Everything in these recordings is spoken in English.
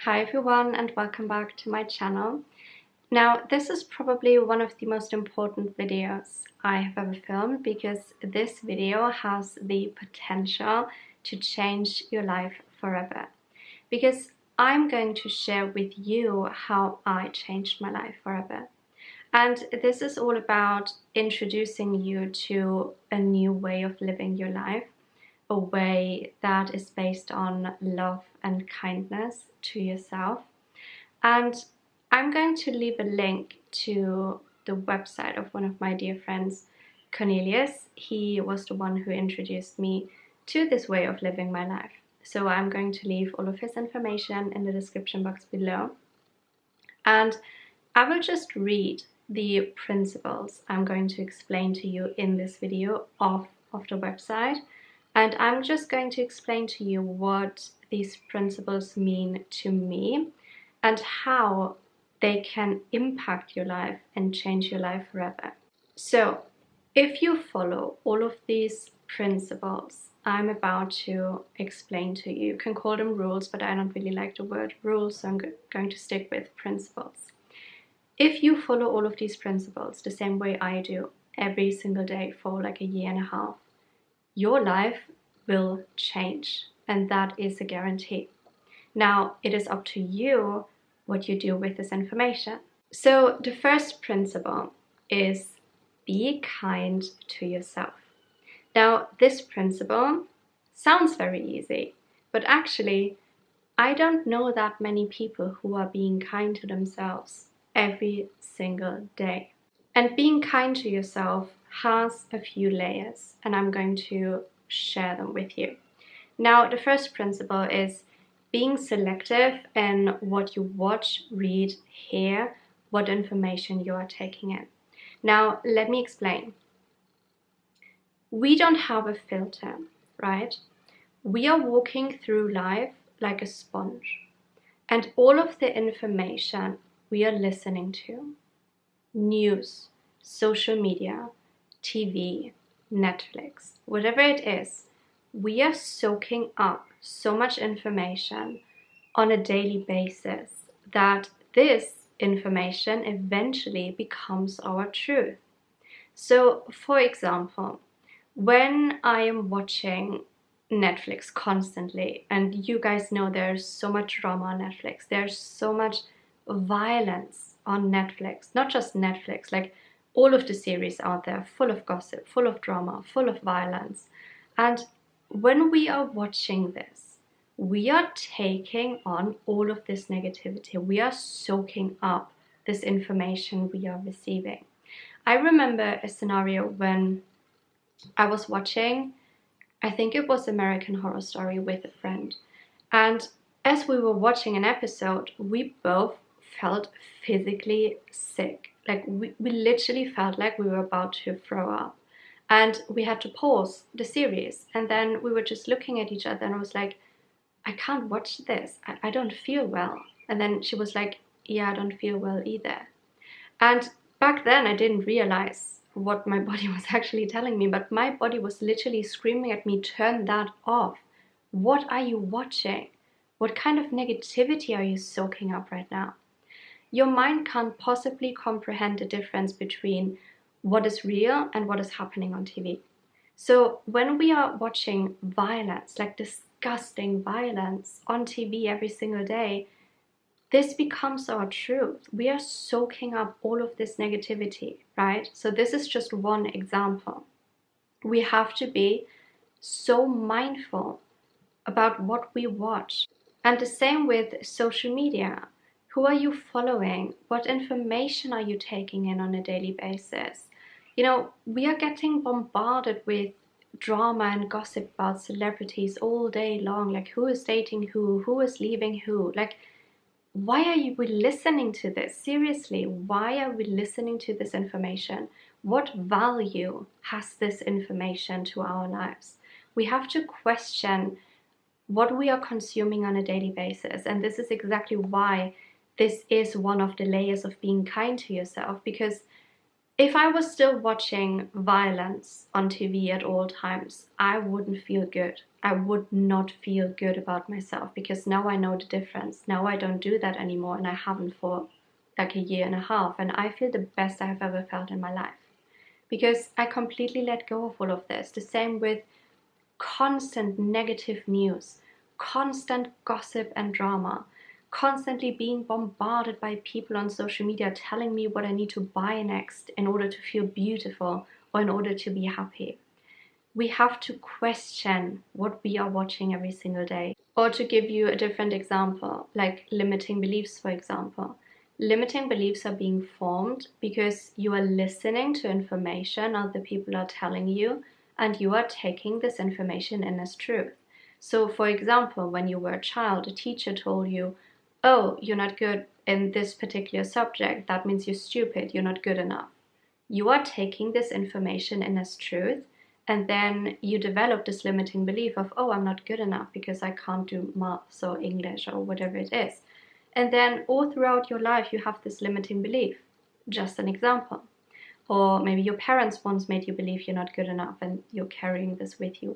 Hi everyone and welcome back to my channel. Now this is probably one of the most important videos I have ever filmed because this video has the potential to change your life forever. Because I'm going to share with you how I changed my life forever. And this is all about introducing you to a new way of living your life, a way that is based on love and kindness to yourself. And I'm going to leave a link to the website of one of my dear friends, Cornelius. He was the one who introduced me to this way of living my life. So I'm going to leave all of his information in the description box below. And I will just read the principles I'm going to explain to you in this video of the website. And I'm just going to explain to you what these principles mean to me and how they can impact your life and change your life forever. So, if you follow all of these principles I'm about to explain to you, you can call them rules, but I don't really like the word rules, so I'm going to stick with principles. If you follow all of these principles the same way I do every single day for like a year and a half, your life will change, and that is a guarantee. Now, it is up to you what you do with this information. So, the first principle is be kind to yourself. Now, this principle sounds very easy, but actually, I don't know that many people who are being kind to themselves every single day. And being kind to yourself has a few layers, and I'm going to share them with you. Now, the first principle is being selective in what you watch, read, hear, what information you are taking in. Now, let me explain. We don't have a filter, right? We are walking through life like a sponge, and all of the information we are listening to, news, social media, TV, Netflix, whatever it is, we are soaking up so much information on a daily basis that this information eventually becomes our truth. So, for example, when I am watching Netflix constantly, and you guys know there's so much drama on Netflix, there's so much violence on Netflix, not just Netflix, like all of the series out there, full of gossip, full of drama, full of violence. And when we are watching this, we are taking on all of this negativity. We are soaking up this information we are receiving. I remember a scenario when I was watching, I think it was American Horror Story with a friend. And as we were watching an episode, we both felt physically sick. Like we literally felt like we were about to throw up. And we had to pause the series. And then we were just looking at each other and I was like, I can't watch this. I don't feel well. And then she was like, yeah, I don't feel well either. And back then I didn't realize what my body was actually telling me, but my body was literally screaming at me, turn that off. What are you watching? What kind of negativity are you soaking up right now? Your mind can't possibly comprehend the difference between what is real and what is happening on TV. So when we are watching violence, like disgusting violence on TV every single day, this becomes our truth. We are soaking up all of this negativity, right? So this is just one example. We have to be so mindful about what we watch. And the same with social media. Who are you following? What information are you taking in on a daily basis? You know, we are getting bombarded with drama and gossip about celebrities all day long. Like who is dating who is leaving who? Like, why are we listening to this? Seriously, why are we listening to this information? What value has this information to our lives? We have to question what we are consuming on a daily basis. And this is exactly why this is one of the layers of being kind to yourself. Because if I was still watching violence on TV at all times, I wouldn't feel good. I would not feel good about myself, because now I know the difference. Now I don't do that anymore, and I haven't for like a year and a half, and I feel the best I have ever felt in my life, because I completely let go of all of this. The same with constant negative news, constant gossip and drama, constantly being bombarded by people on social media telling me what I need to buy next in order to feel beautiful or in order to be happy. We have to question what we are watching every single day. Or to give you a different example, like limiting beliefs, for example. Limiting beliefs are being formed because you are listening to information other people are telling you, and you are taking this information in as truth. So, for example, when you were a child, a teacher told you, oh, you're not good in this particular subject, that means you're stupid, you're not good enough. You are taking this information in as truth, and then you develop this limiting belief of, oh, I'm not good enough because I can't do maths or English or whatever it is. And then all throughout your life, you have this limiting belief. Just an example. Or maybe your parents once made you believe you're not good enough, and you're carrying this with you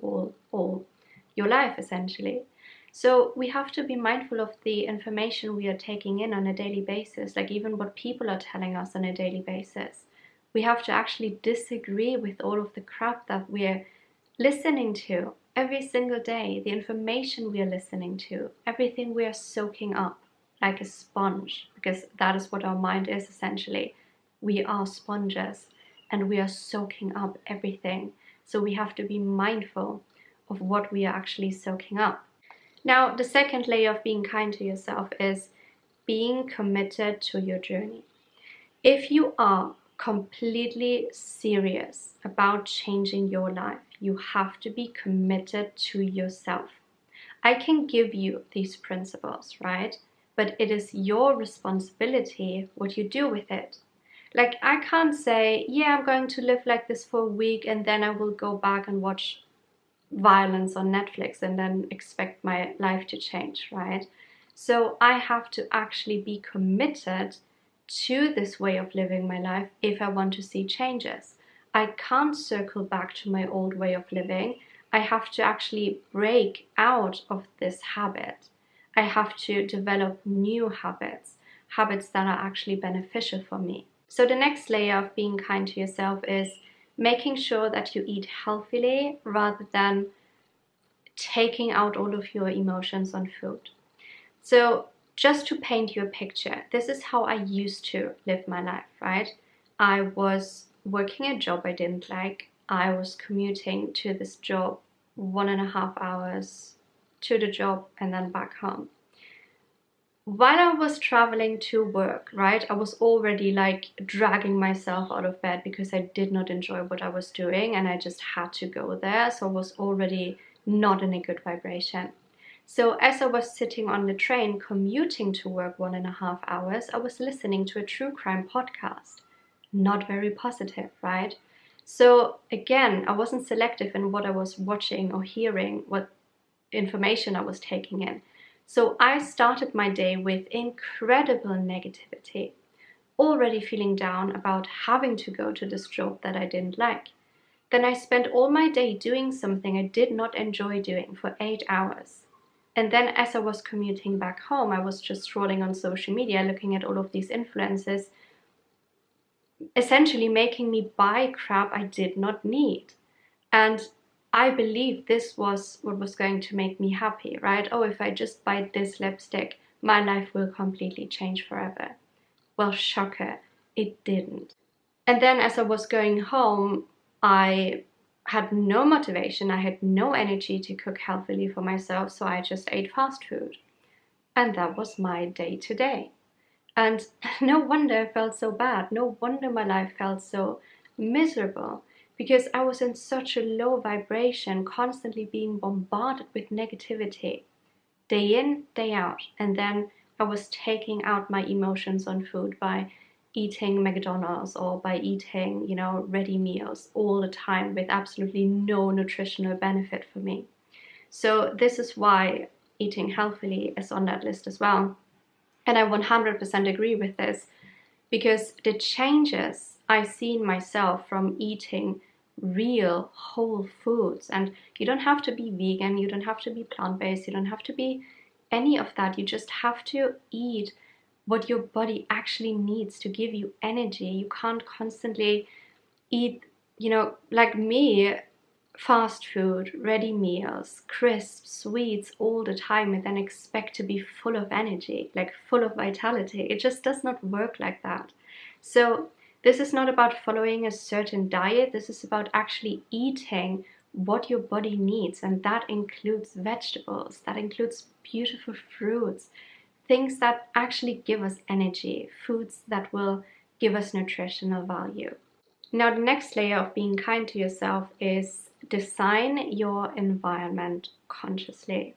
all your life, essentially. So we have to be mindful of the information we are taking in on a daily basis, like even what people are telling us on a daily basis. We have to actually disagree with all of the crap that we're listening to every single day, the information we are listening to, everything we are soaking up like a sponge, because that is what our mind is essentially. We are sponges and we are soaking up everything. So we have to be mindful of what we are actually soaking up. Now, the second layer of being kind to yourself is being committed to your journey. If you are completely serious about changing your life, you have to be committed to yourself. I can give you these principles, right? But it is your responsibility what you do with it. Like, I can't say, yeah, I'm going to live like this for a week and then I will go back and watch violence on Netflix and then expect my life to change, right? So I have to actually be committed to this way of living my life if I want to see changes. I can't circle back to my old way of living. I have to actually break out of this habit. I have to develop new habits, habits that are actually beneficial for me. So the next layer of being kind to yourself is making sure that you eat healthily rather than taking out all of your emotions on food. So just to paint you a picture, this is how I used to live my life, right? I was working a job I didn't like. I was commuting to this job 1.5 hours to the job and then back home. While I was traveling to work, right, I was already like dragging myself out of bed because I did not enjoy what I was doing and I just had to go there. So I was already not in a good vibration. So as I was sitting on the train commuting to work 1.5 hours, I was listening to a true crime podcast. Not very positive, right? So again, I wasn't selective in what I was watching or hearing, what information I was taking in. So I started my day with incredible negativity, already feeling down about having to go to this job that I didn't like. Then I spent all my day doing something I did not enjoy doing for 8 hours. And then as I was commuting back home, I was just scrolling on social media, looking at all of these influencers, essentially making me buy crap I did not need. And I believe this was what was going to make me happy, right? Oh, if I just buy this lipstick, my life will completely change forever. Well, shocker, it didn't. And then as I was going home, I had no motivation, I had no energy to cook healthily for myself, so I just ate fast food. And that was my day to day. And no wonder I felt so bad. No wonder my life felt so miserable, because I was in such a low vibration, constantly being bombarded with negativity, day in, day out. And then I was taking out my emotions on food by eating McDonald's or by eating, ready meals all the time with absolutely no nutritional benefit for me. So this is why eating healthily is on that list as well. And I 100% agree with this, because the changes I see in myself from eating real whole foods. And you don't have to be vegan, you don't have to be plant-based, you don't have to be any of that. You just have to eat what your body actually needs to give you energy. You can't constantly eat, like me, fast food, ready meals, crisps, sweets all the time, and then expect to be full of energy, like full of vitality. It just does not work like that. So this is not about following a certain diet. This is about actually eating what your body needs, and that includes vegetables, that includes beautiful fruits, things that actually give us energy, foods that will give us nutritional value. Now, the next layer of being kind to yourself is design your environment consciously.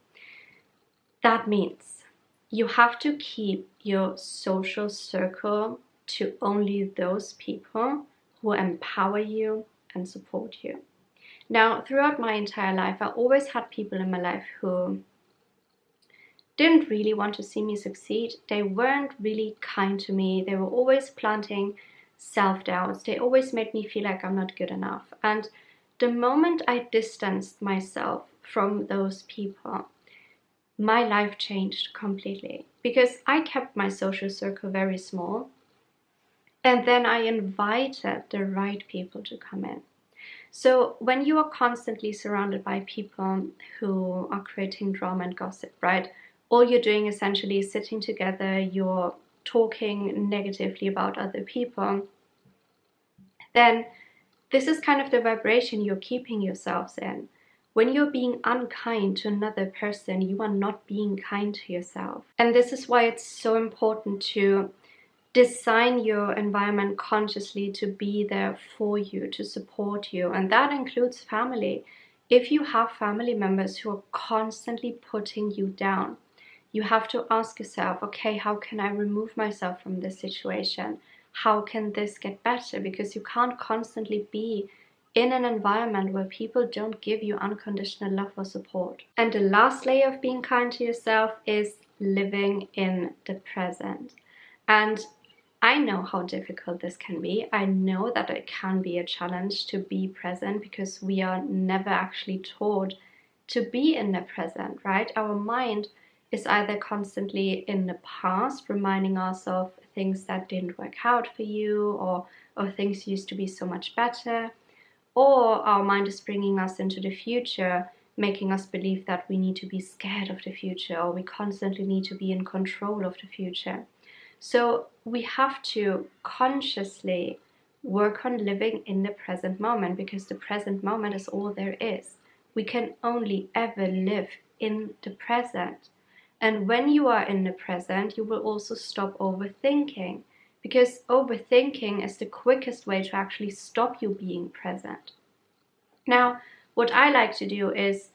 That means you have to keep your social circle to only those people who empower you and support you. Now, throughout my entire life, I always had people in my life who didn't really want to see me succeed. They weren't really kind to me. They were always planting self-doubts. They always made me feel like I'm not good enough. And the moment I distanced myself from those people, my life changed completely, because I kept my social circle very small, and then I invited the right people to come in. So when you are constantly surrounded by people who are creating drama and gossip, right? All you're doing essentially is sitting together, you're talking negatively about other people, then this is kind of the vibration you're keeping yourselves in. When you're being unkind to another person, you are not being kind to yourself. And this is why it's so important to design your environment consciously to be there for you, to support you. And that includes family. If you have family members who are constantly putting you down, you have to ask yourself, okay, how can I remove myself from this situation? How can this get better? Because you can't constantly be in an environment where people don't give you unconditional love or support. And the last layer of being kind to yourself is living in the present. And I know how difficult this can be. I know that it can be a challenge to be present, because we are never actually taught to be in the present, right? Our mind is either constantly in the past, reminding us of things that didn't work out for you, or things used to be so much better, or our mind is bringing us into the future, making us believe that we need to be scared of the future, or we constantly need to be in control of the future. So we have to consciously work on living in the present moment, because the present moment is all there is. We can only ever live in the present. And when you are in the present, you will also stop overthinking, because overthinking is the quickest way to actually stop you being present. Now, what I like to do is,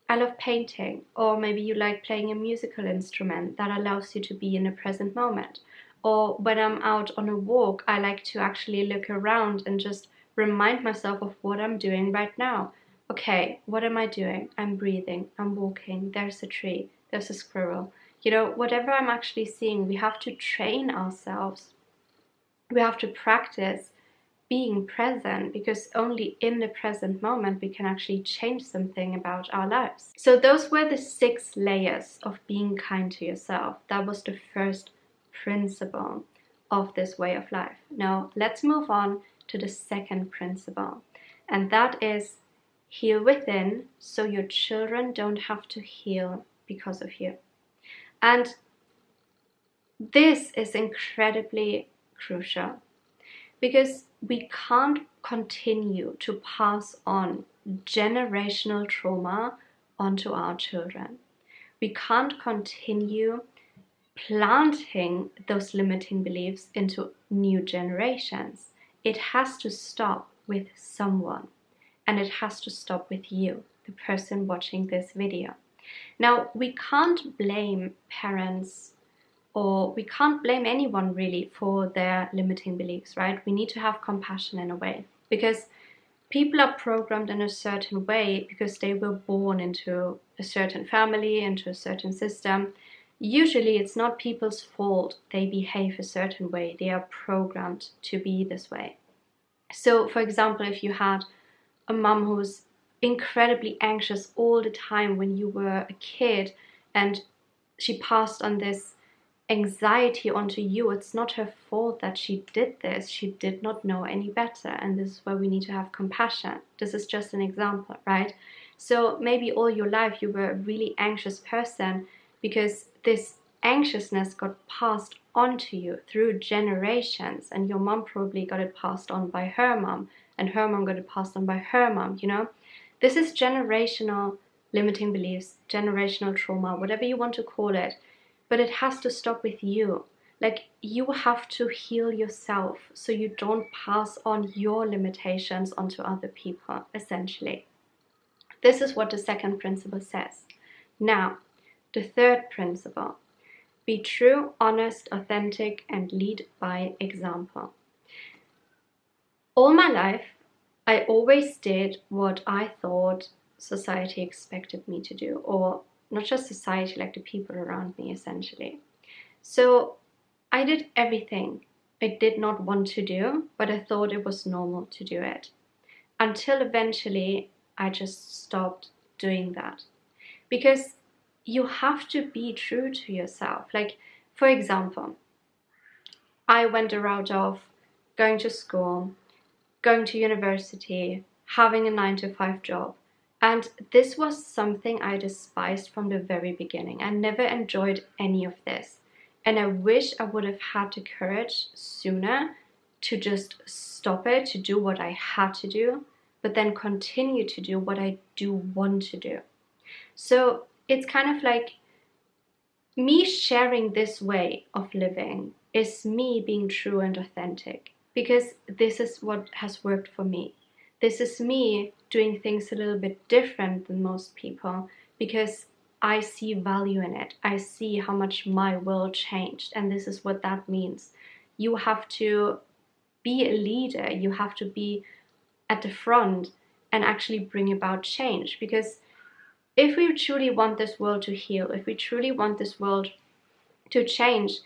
I love painting, or maybe you like playing a musical instrument that allows you to be in the present moment. Or when I'm out on a walk, I like to actually look around and just remind myself of what I'm doing right now. Okay, what am I doing? I'm breathing, I'm walking, there's a tree, there's a squirrel. Whatever I'm actually seeing, we have to train ourselves. We have to practice being present, because only in the present moment we can actually change something about our lives. So those were the 6 layers of being kind to yourself. That was the first principle of this way of life. Now let's move on to the second principle, and that is heal within, so your children don't have to heal because of you. And this is incredibly crucial, because we can't continue to pass on generational trauma onto our children. We can't continue planting those limiting beliefs into new generations. It has to stop with someone, and it has to stop with you, the person watching this video. Now, we can't blame parents, or we can't blame anyone really for their limiting beliefs, right? We need to have compassion in a way, because people are programmed in a certain way because they were born into a certain family, into a certain system. Usually it's not people's fault they behave a certain way. They are programmed to be this way. So for example, if you had a mom who's incredibly anxious all the time when you were a kid, and she passed on this anxiety onto you. It's not her fault that she did this. She did not know any better, and this is why we need to have compassion. This is just an example, right? So maybe all your life you were a really anxious person because this anxiousness got passed on to you through generations, and your mom probably got it passed on by her mom, and her mom got it passed on by her mom, you know? This is generational limiting beliefs, generational trauma, whatever you want to call it. But it has to stop with you. Like, you have to heal yourself so you don't pass on your limitations onto other people, essentially. This is what the second principle says. Now, the third principle: be true, honest, authentic, and lead by example. All my life, I always did what I thought society expected me to do, or not just society, like the people around me, essentially. So I did everything I did not want to do, but I thought it was normal to do it. Until eventually I just stopped doing that. Because you have to be true to yourself. Like, for example, I went the route of going to school, going to university, having a 9-to-5 job. And this was something I despised from the very beginning. I never enjoyed any of this. And I wish I would have had the courage sooner to just stop it, to do what I had to do, but then continue to do what I do want to do. So it's kind of like me sharing this way of living is me being true and authentic, because this is what has worked for me. This is me doing things a little bit different than most people because I see value in it. I see how much my world changed, and this is what that means. You have to be a leader. You have to be at the front and actually bring about change, because if we truly want this world to heal, if we truly want this world to change,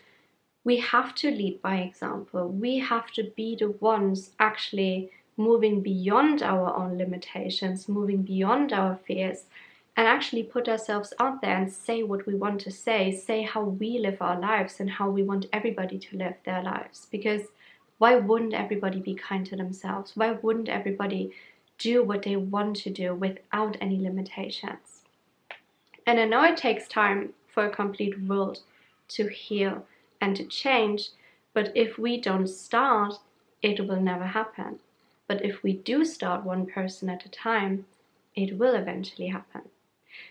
we have to lead by example. We have to be the ones actually moving beyond our own limitations, moving beyond our fears, and actually put ourselves out there and say what we want to say how we live our lives and how we want everybody to live their lives. Because why wouldn't everybody be kind to themselves? Why wouldn't everybody do what they want to do without any limitations? And I know it takes time for a complete world to heal and to change, but if we don't start, it will never happen. But if we do start one person at a time, it will eventually happen.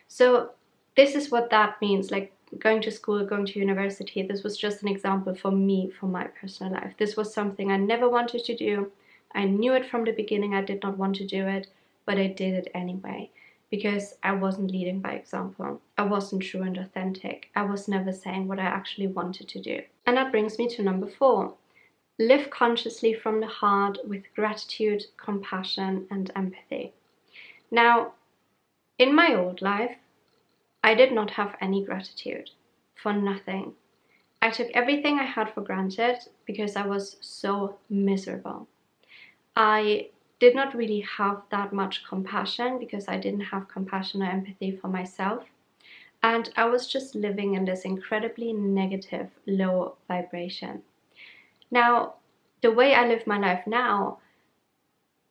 So this is what that means, like going to school, going to university. This was just an example for me, for my personal life. This was something I never wanted to do. I knew it from the beginning. I did not want to do it, but I did it anyway because I wasn't leading by example. I wasn't true and authentic. I was never saying what I actually wanted to do. And that brings me to number 4. Live consciously from the heart with gratitude, compassion, and empathy. Now, in my old life, I did not have any gratitude for nothing. I took everything I had for granted because I was so miserable. I did not really have that much compassion because I didn't have compassion or empathy for myself. And I was just living in this incredibly negative, low vibration. Now, the way I live my life now,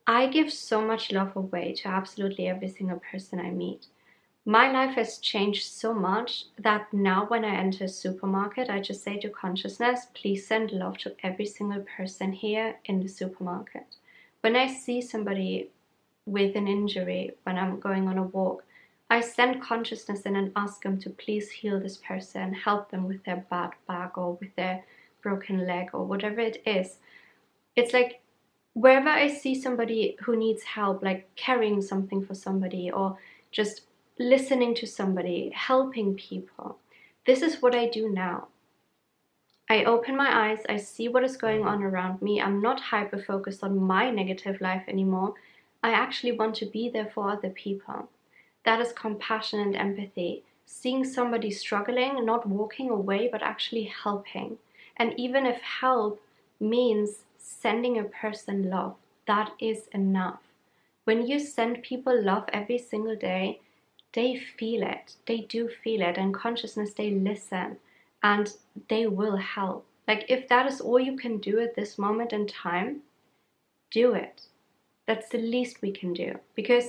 I give so much love away to absolutely every single person I meet. My life has changed so much that now when I enter a supermarket, I just say to consciousness, please send love to every single person here in the supermarket. When I see somebody with an injury, when I'm going on a walk, I send consciousness in and ask them to please heal this person, help them with their bad back or with their broken leg or whatever it is. It's like wherever I see somebody who needs help, like carrying something for somebody or just listening to somebody, helping people, this is what I do now. I open my eyes, I see what is going on around me. I'm not hyper-focused on my negative life anymore. I actually want to be there for other people. That is compassion and empathy. Seeing somebody struggling, not walking away, but actually helping. And even if help means sending a person love, that is enough. When you send people love every single day, they feel it. They do feel it. And consciousness, they listen and they will help. Like, if that is all you can do at this moment in time, do it. That's the least we can do, because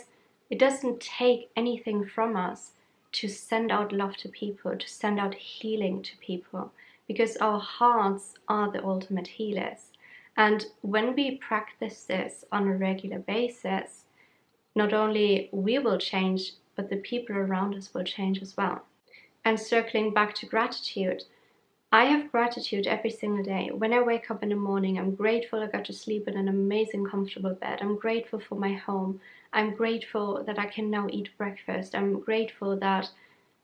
it doesn't take anything from us to send out love to people, to send out healing to people, because our hearts are the ultimate healers. And when we practice this on a regular basis, not only we will change, but the people around us will change as well. And circling back to gratitude, I have gratitude every single day. When I wake up in the morning, I'm grateful I got to sleep in an amazing, comfortable bed. I'm grateful for my home. I'm grateful that I can now eat breakfast. I'm grateful that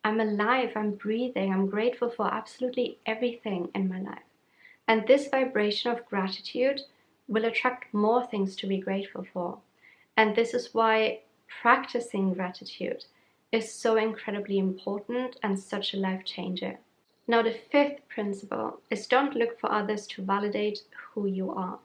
I'm alive, I'm breathing. I'm grateful for absolutely everything in my life. And this vibration of gratitude will attract more things to be grateful for. And this is why practicing gratitude is so incredibly important and such a life changer. Now, the fifth principle is don't look for others to validate who you are.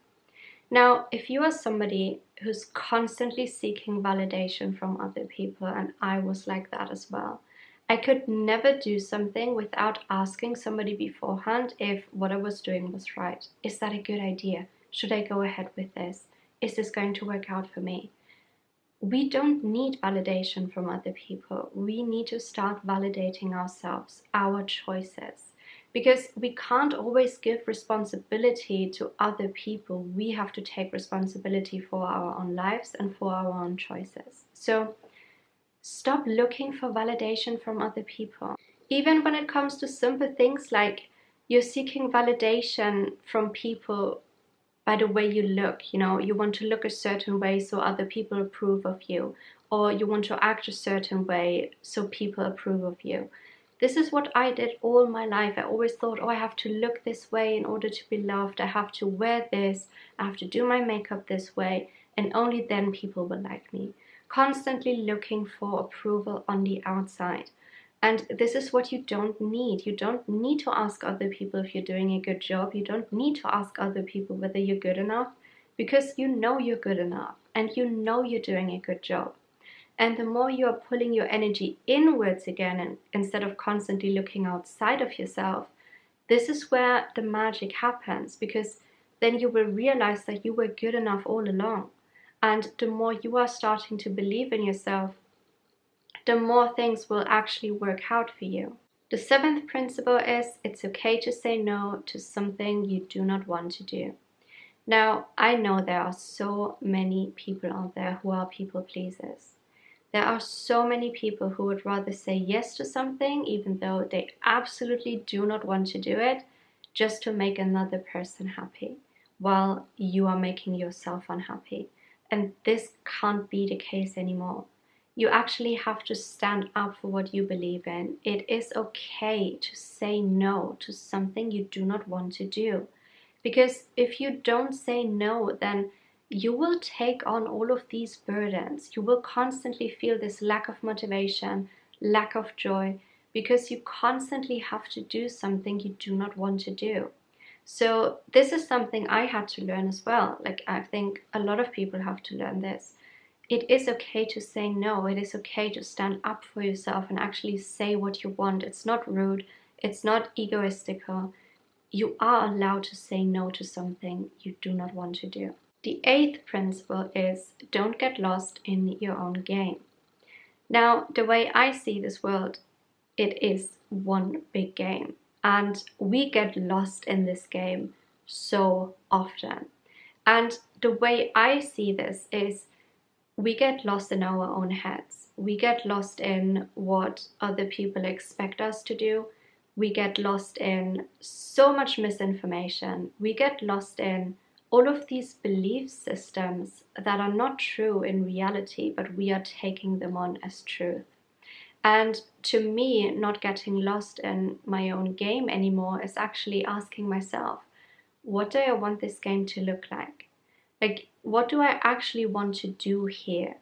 Now, if you are somebody who's constantly seeking validation from other people, and I was like that as well, I could never do something without asking somebody beforehand if what I was doing was right. Is that a good idea? Should I go ahead with this? Is this going to work out for me? We don't need validation from other people. We need to start validating ourselves, our choices, because we can't always give responsibility to other people. We have to take responsibility for our own lives and for our own choices. So stop looking for validation from other people. Even when it comes to simple things like you're seeking validation from people by the way you look, you want to look a certain way so other people approve of you, or you want to act a certain way so people approve of you. This is what I did all my life. I always thought, I have to look this way in order to be loved. I have to wear this. I have to do my makeup this way, and only then people will like me. Constantly looking for approval on the outside. And this is what you don't need. You don't need to ask other people if you're doing a good job. You don't need to ask other people whether you're good enough, because you know you're good enough and you know you're doing a good job. And the more you are pulling your energy inwards again, and instead of constantly looking outside of yourself, this is where the magic happens, because then you will realize that you were good enough all along. And the more you are starting to believe in yourself, the more things will actually work out for you. The seventh principle is it's okay to say no to something you do not want to do. Now, I know there are so many people out there who are people pleasers. There are so many people who would rather say yes to something even though they absolutely do not want to do it, just to make another person happy, while you are making yourself unhappy. And this can't be the case anymore. You actually have to stand up for what you believe in. It is okay to say no to something you do not want to do. Because if you don't say no, then you will take on all of these burdens. You will constantly feel this lack of motivation, lack of joy, because you constantly have to do something you do not want to do. So this is something I had to learn as well. Like, I think a lot of people have to learn this. It is okay to say no. It is okay to stand up for yourself and actually say what you want. It's not rude. It's not egoistical. You are allowed to say no to something you do not want to do. The eighth principle is don't get lost in your own game. Now, the way I see this world, it is one big game. And we get lost in this game so often. And the way I see this is we get lost in our own heads. We get lost in what other people expect us to do. We get lost in so much misinformation. We get lost in all of these belief systems that are not true in reality, but we are taking them on as truth. And to me, not getting lost in my own game anymore is actually asking myself, what do I want this game to look like? Like, what do I actually want to do here?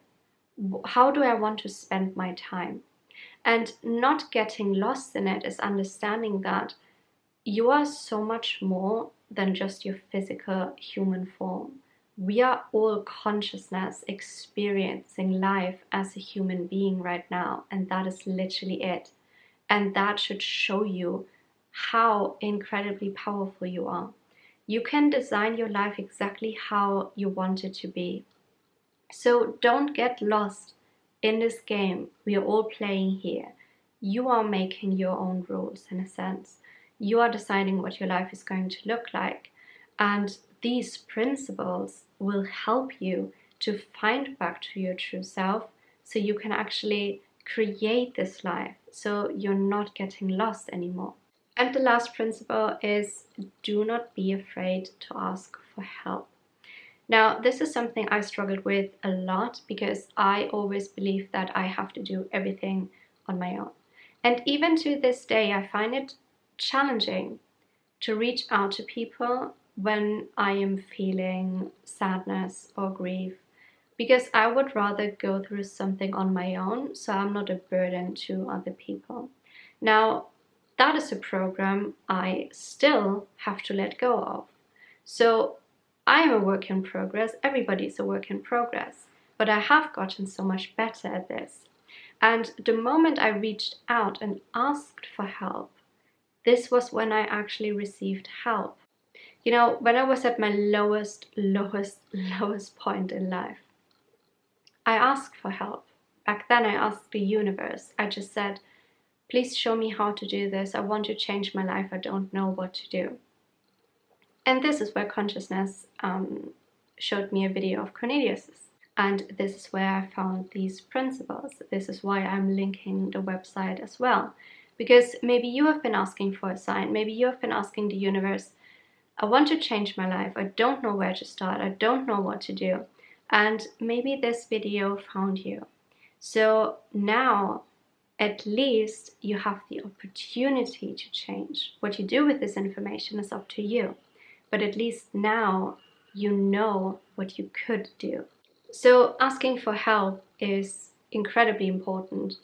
How do I want to spend my time? And not getting lost in it is understanding that you are so much more than just your physical human form. We are all consciousness experiencing life as a human being right now, and that is literally it. And that should show you how incredibly powerful you are. You can design your life exactly how you want it to be. So don't get lost in this game we are all playing here. You are making your own rules in a sense. You are deciding what your life is going to look like. And these principles will help you to find back to your true self so you can actually create this life so you're not getting lost anymore. And the last principle is do not be afraid to ask for help. Now, this is something I struggled with a lot because I always believe that I have to do everything on my own. And even to this day, I find it challenging to reach out to people when I am feeling sadness or grief, because I would rather go through something on my own so I'm not a burden to other people. Now, that is a program I still have to let go of. So I am a work in progress, everybody's a work in progress, but I have gotten so much better at this. And the moment I reached out and asked for help, this was when I actually received help. You know, when I was at my lowest point in life, I asked for help. Back then I asked the universe. I just said, please show me how to do this. I want to change my life. I don't know what to do. And this is where consciousness showed me a video of Cornelius's. And this is where I found these principles. This is why I'm linking the website as well. Because maybe you have been asking for a sign. Maybe you have been asking the universe, I want to change my life. I don't know where to start. I don't know what to do. And maybe this video found you. So now, at least you have the opportunity to change. What you do with this information is up to you. But at least now you know what you could do. So asking for help is incredibly important.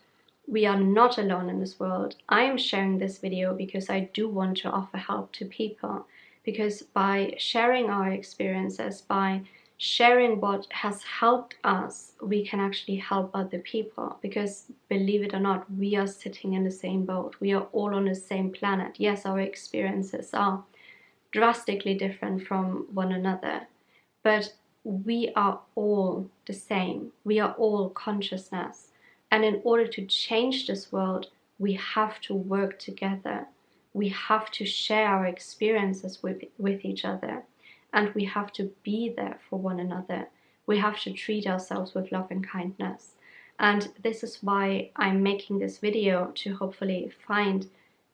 We are not alone in this world. I am sharing this video because I do want to offer help to people. Because by sharing our experiences, by sharing what has helped us, we can actually help other people. Because believe it or not, we are sitting in the same boat. We are all on the same planet. Yes, our experiences are drastically different from one another, but we are all the same. We are all consciousness. And in order to change this world, we have to work together. We have to share our experiences with each other. And we have to be there for one another. We have to treat ourselves with love and kindness. And this is why I'm making this video, to hopefully find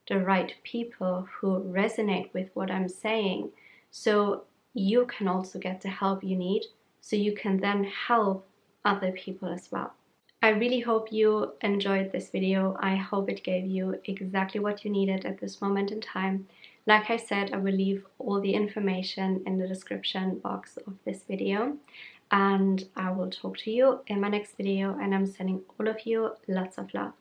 the right people who resonate with what I'm saying, so you can also get the help you need, so you can then help other people as well. I really hope you enjoyed this video. I hope it gave you exactly what you needed at this moment in time. Like I said, I will leave all the information in the description box of this video, and I will talk to you in my next video, and I'm sending all of you lots of love.